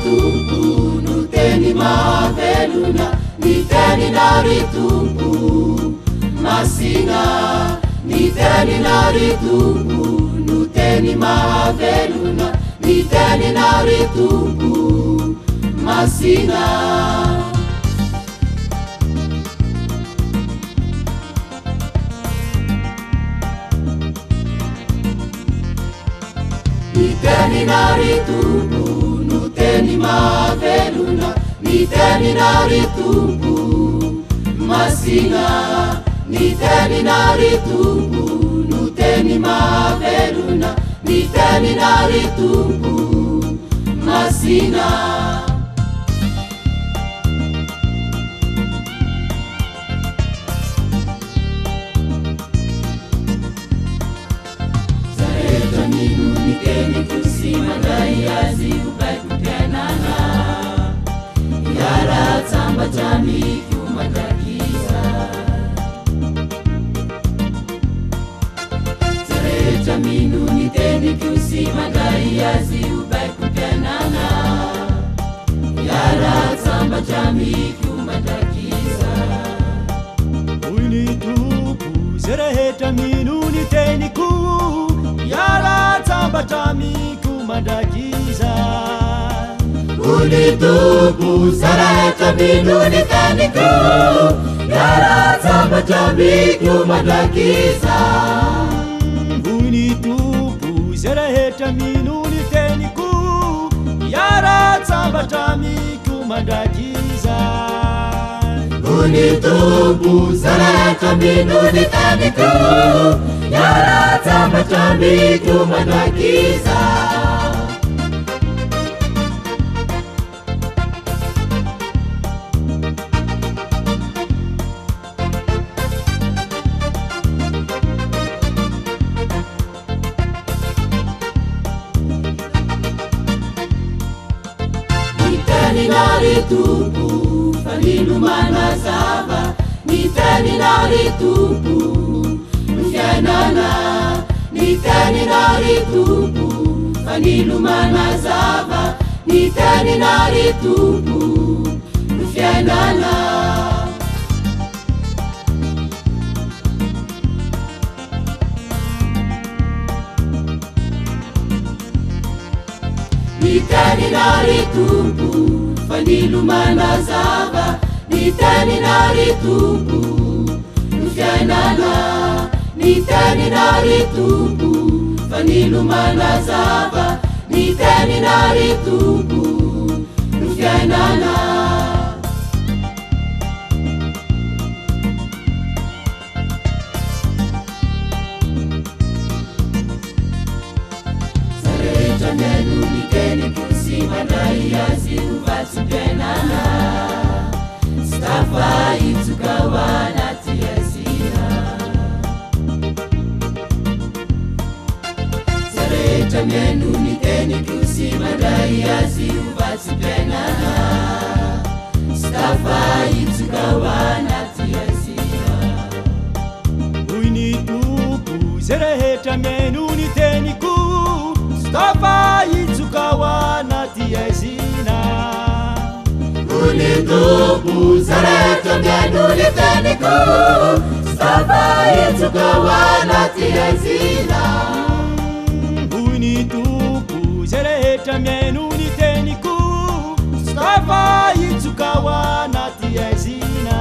tompo no teny mahavelona ny teninary tompo masina ny teninary tompo no teny mahavelona ny teninary tompo masina ny teninary tompo no teny mahavelona ny teninary tompo masina ny teninary tompo no teny mahavelona ny teninary tompo masina mandray azy ubaiko pianana yaratsamba jamiko mandrakiza zarehetra mino ny teniko sy mandray azy ubaiko pianana yaratsamba jamiko mandrakiza hoy ny tompo zarehetra mino ny teniko yaratsambatra miko mandrakiza uni tompo zarehetra mino ny teniko yaratsambatra miko mandrakiza uni tompo zarehetra mino ny teniko yaratsambatra miko mandrakiza uni tompo zarehetra mino ny teniko yaratsambatra miko mandrakiza teninary tompo fanilomana zava ny teninary tompo ny fiainana ny teninary tompo fanilomana zava ny teninary tompo ny fiainana ny teninary tompo fanilomana zava ny teninary tompo ny fiainana ny teninary tompo fanilomana zava ny teninary tompo ny fiainana zarehetra miaino ny teniko sy mandray azy uvatsy piainana sy tafaitsoka ho anaty azina zarehetra miaino ny teniko sy mandray azy uvatsy piainana sy tafaitsoka ho anaty azina hoy ny tompo zarehetra miaino ny teniko sy tafaitsoka ho anaty azina uni tompo zarehetra miaino ny teniko sy tafaitsoka ho anaty azina hoy ny tompo zarehetra miaino ny teniko sy tafaitsoka ho anaty azina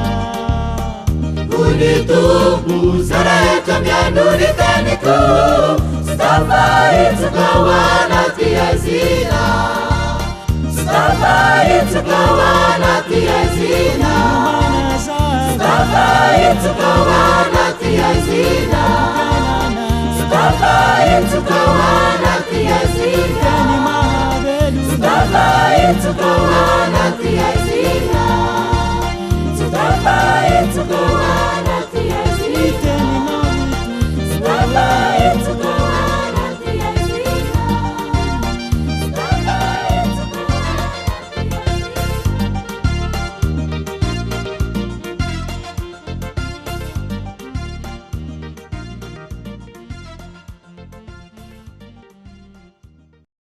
uni tompo zarehetra miaino ny teniko sy tafaitsoka ho anaty azina tafaitsoka ho anaty azina tafaitsoka ho anaty azina tafaitsoka ho anaty azina tafaitsoka